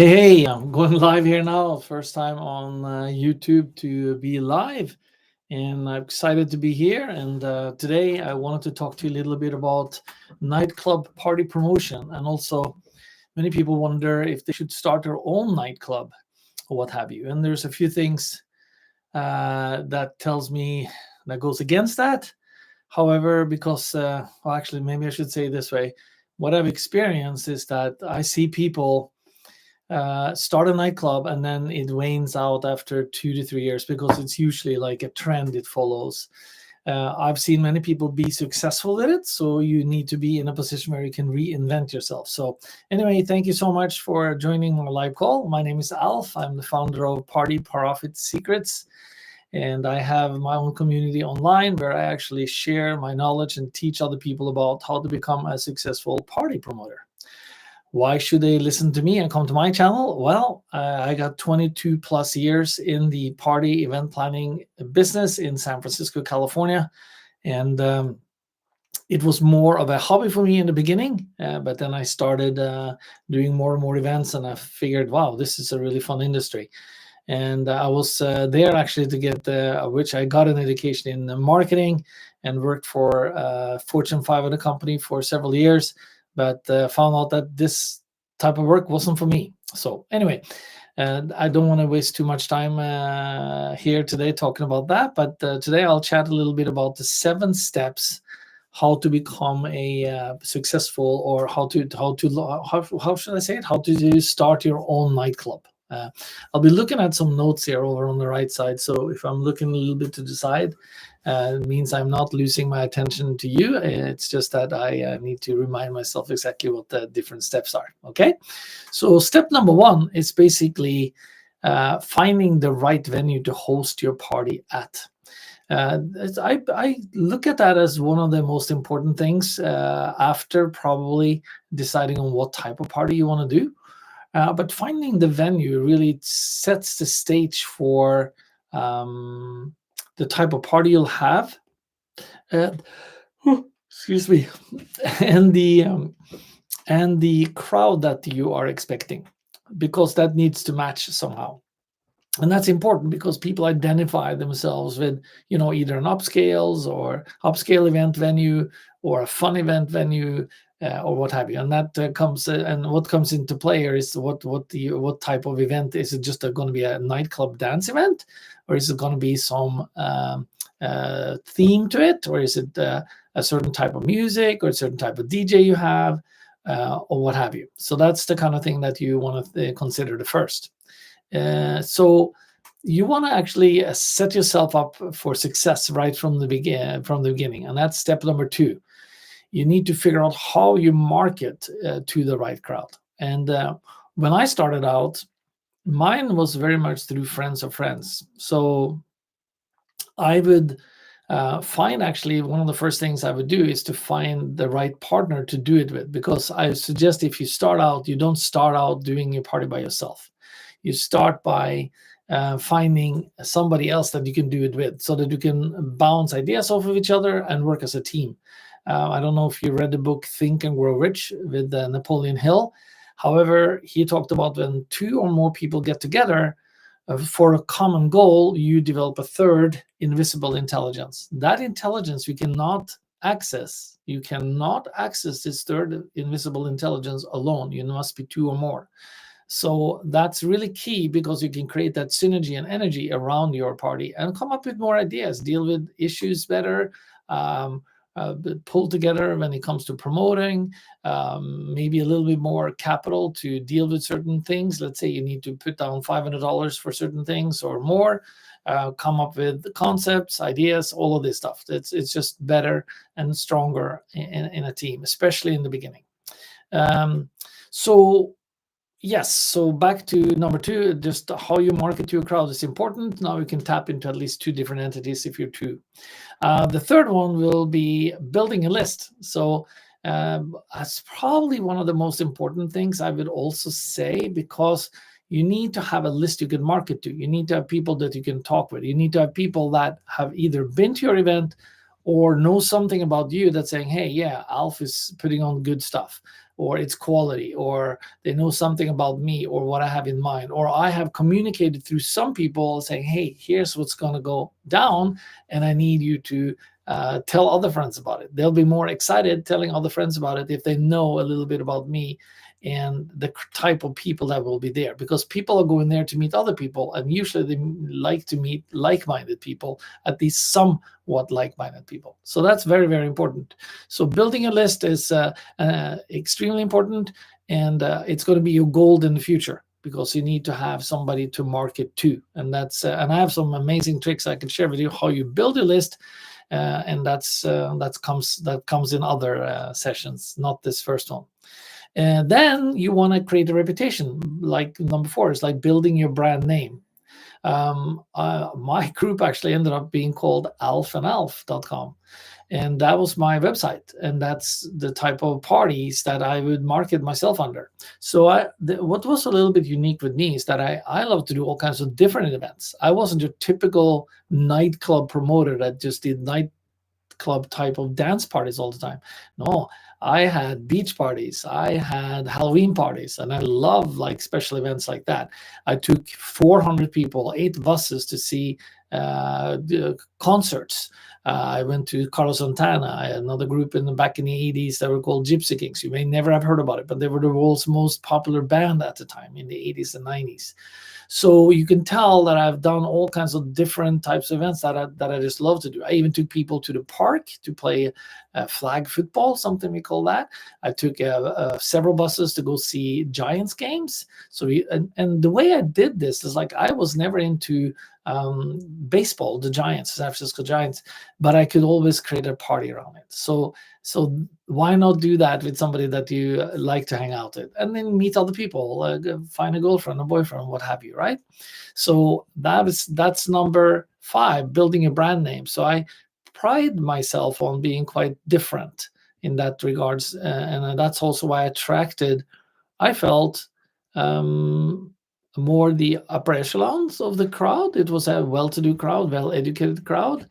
Hey, I'm going live here now. First time on YouTube to be live, and I'm excited to be here. And today I wanted to talk to you a little bit about nightclub party promotion. And also, many people wonder if they should start their own nightclub or what have you. And there's a few things that tells me that goes against that. However, because, well, actually, maybe I should say it this way. What I've experienced is that I see people start a nightclub and then it wanes out after 2 to 3 years because it's usually like a trend it follows. I've seen many people be successful with it, so you need to be in a position where you can reinvent yourself. So, anyway, thank you so much for joining my live call. My name is Alf. I'm the founder of Party Profit Secrets, and I have my own community online where I actually share my knowledge and teach other people about how to become a successful party promoter. Why should they listen to me and come to my channel? Well, I got 22 plus years in the party event planning business in San Francisco, California. And it was more of a hobby for me in the beginning, but then I started doing more and more events, and I figured, wow, this is a really fun industry. And I was there actually to get which I got an education in marketing and worked for Fortune 500 company for several years, but found out that this type of work wasn't for me. So anyway, I don't want to waste too much time here today talking about that, but today I'll chat a little bit about the 7 steps how to become a successful, or how should I say it? How to start your own nightclub. I'll be looking at some notes here over on the right side. So if I'm looking a little bit to the side, it means I'm not losing my attention to you. It's just that I need to remind myself exactly what the different steps are. Okay. So step number 1 is basically finding the right venue to host your party at. I look at that as one of the most important things after probably deciding on what type of party you want to do. But finding the venue really sets the stage for the type of party you'll have, uh, excuse me, and the crowd that you are expecting, because that needs to match somehow. And that's important because people identify themselves with, either an upscale event venue or a fun event venue, or what have you. And that comes and what comes into play here is what type of event is it? Just going to be a nightclub dance event, or is it going to be some theme to it, or is it a certain type of music or a certain type of DJ you have, or what have you? So that's the kind of thing that you want to consider the first. So you want to actually set yourself up for success right from the beginning, and that's step number 2. You need to figure out how you market to the right crowd. And when I started out, mine was very much through friends of friends. So I would find, actually, one of the first things I would do is to find the right partner to do it with, because I suggest if you start out, you don't start out doing your party by yourself. You start by finding somebody else that you can do it with, so that you can bounce ideas off of each other and work as a team. I don't know if you read the book Think and Grow Rich with Napoleon Hill. However, he talked about when 2 or more people get together for a common goal, you develop a third invisible intelligence. That intelligence you cannot access. You cannot access this third invisible intelligence alone. You must be 2 or more. So that's really key, because you can create that synergy and energy around your party and come up with more ideas, deal with issues better, pull together when it comes to promoting, maybe a little bit more capital to deal with certain things. Let's say you need to put down $500 for certain things or more, come up with concepts, ideas, all of this stuff. It's just better and stronger in a team, especially in the beginning. Yes, so back to number 2, just how you market to your crowd is important. Now you can tap into at least 2 different entities if you're 2. The third one will be building a list. So that's probably one of the most important things I would also say, because you need to have a list you can market to. You need to have people that you can talk with. You need to have people that have either been to your event or know something about you that's saying, hey, yeah, Alf is putting on good stuff. or its quality, or they know something about me or what I have in mind, or I have communicated through some people saying, hey, here's what's going to go down, and I need you to tell other friends about it. They'll be more excited telling other friends about it if they know a little bit about me and the type of people that will be there, because people are going there to meet other people, and usually they like to meet like-minded people, at least somewhat like-minded people. So that's very, very important. So building a list is extremely important, and it's going to be your goal in the future, because you need to have somebody to market to. And that's and I have some amazing tricks I can share with you how you build a list, and that comes in other sessions, not this first one. And then you want to create a reputation. Like number 4 is like building your brand name. My group actually ended up being called alfanalf.com. And that was my website. And that's the type of parties that I would market myself under. So what was a little bit unique with me is that I love to do all kinds of different events. I wasn't your typical nightclub promoter that just did nightclub type of dance parties all the time. No, I had beach parties, I had Halloween parties, and I love like special events like that. I took 400 people, 8 buses to see the concerts. I went to Carlos Santana. I had another group back in the 80s that were called Gypsy Kings. You may never have heard about it, but they were the world's most popular band at the time in the 80s and 90s. So you can tell that I've done all kinds of different types of events that I just love to do. I even took people to the park to play flag football, something we call that. I took several buses to go see Giants games. So and the way I did this is like I was never into baseball, the Giants, San Francisco Giants, but I could always create a party around it. So why not do that with somebody that you like to hang out with, and then meet other people, find a girlfriend, a boyfriend, what have you, right? So that's number 5, building a brand name. So I pride myself on being quite different in that regards, and that's also why I felt more the upper echelons of the crowd. It was a well-to-do crowd, well-educated crowd.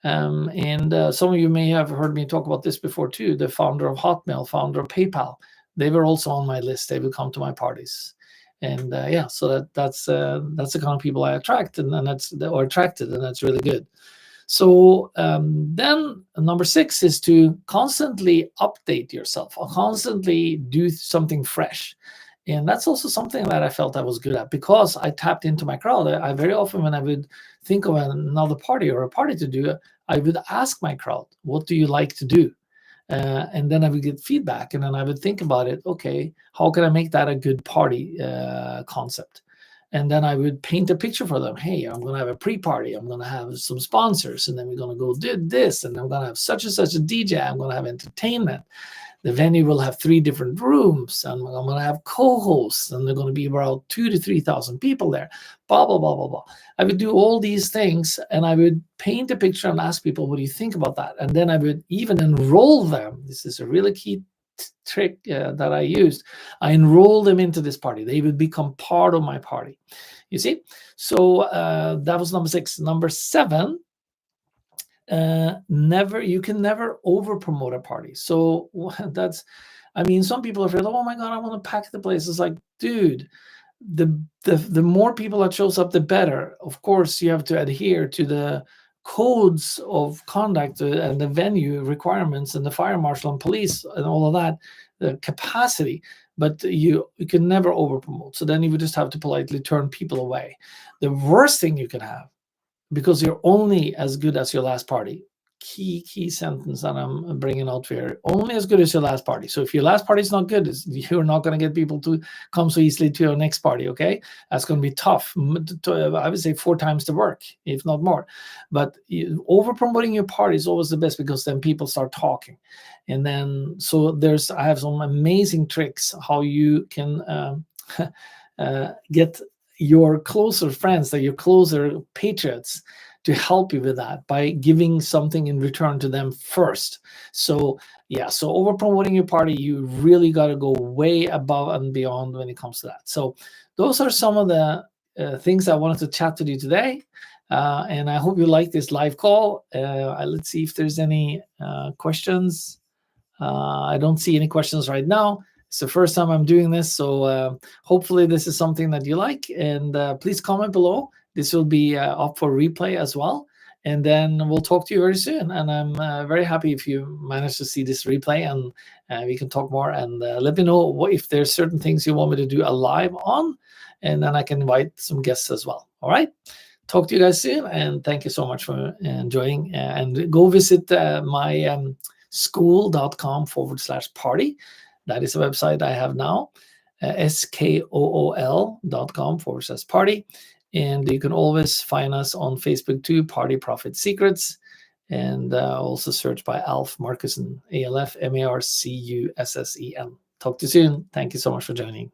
And some of you may have heard me talk about this before too. The founder of Hotmail, founder of PayPal, they were also on my list. They would come to my parties, and so that's the kind of people I attract, and that's or attracted, and that's really good. So then number 6 is to constantly update yourself, or constantly do something fresh. And that's also something that I felt I was good at, because I tapped into my crowd. I very often, when I would think of another party or a party to do, I would ask my crowd, what do you like to do? And then I would get feedback, and then I would think about it. Okay, how can I make that a good party concept? And then I would paint a picture for them. Hey, I'm going to have a pre-party. I'm going to have some sponsors, and then we're going to go do this, and I'm going to have such and such a DJ. I'm going to have entertainment. The venue will have 3 different rooms, and I'm going to have co-hosts, and they're going to be around 2,000 to 3,000 people there. Blah, blah, blah, blah, blah. I would do all these things, and I would paint a picture and ask people, what do you think about that? And then I would even enroll them. This is a really key trick that I used. I enroll them into this party. They would become part of my party. You see? So that was number 6. Number 7, you can never over promote a party. So some people are afraid, oh my God, I want to pack the place. It's like, dude, the more people that shows up, the better. Of course, you have to adhere to the codes of conduct and the venue requirements and the fire marshal and police and all of that, the capacity, but you can never over promote. So then you would just have to politely turn people away. The worst thing you can have, because you're only as good as your last party. Key sentence that I'm bringing out here. Only as good as your last party. So if your last party is not good, you're not going to get people to come so easily to your next party, okay? That's going to be tough. I would say 4 times the work, if not more. But over-promoting your party is always the best, because then people start talking. And then, I have some amazing tricks how you can get your closer friends, your closer patriots, to help you with that by giving something in return to them first. So over promoting your party, you really got to go way above and beyond when it comes to that. So those are some of the things I wanted to chat with you today. And I hope you like this live call. Let's see if there's any questions. I don't see any questions right now. It's the first time I'm doing this, so hopefully this is something that you like. And please comment below. This will be up for replay as well. And then we'll talk to you very soon. And I'm very happy if you manage to see this replay, and we can talk more. And let me know if there's certain things you want me to do a live on, and then I can invite some guests as well. All right. Talk to you guys soon, and thank you so much for enjoying. And go visit my skool.com/party. That is a website I have now, skool.com/party. And you can always find us on Facebook too, Party Profit Secrets. And also search by Alf Marcussen, ALF MARCUSSEN. Talk to you soon. Thank you so much for joining.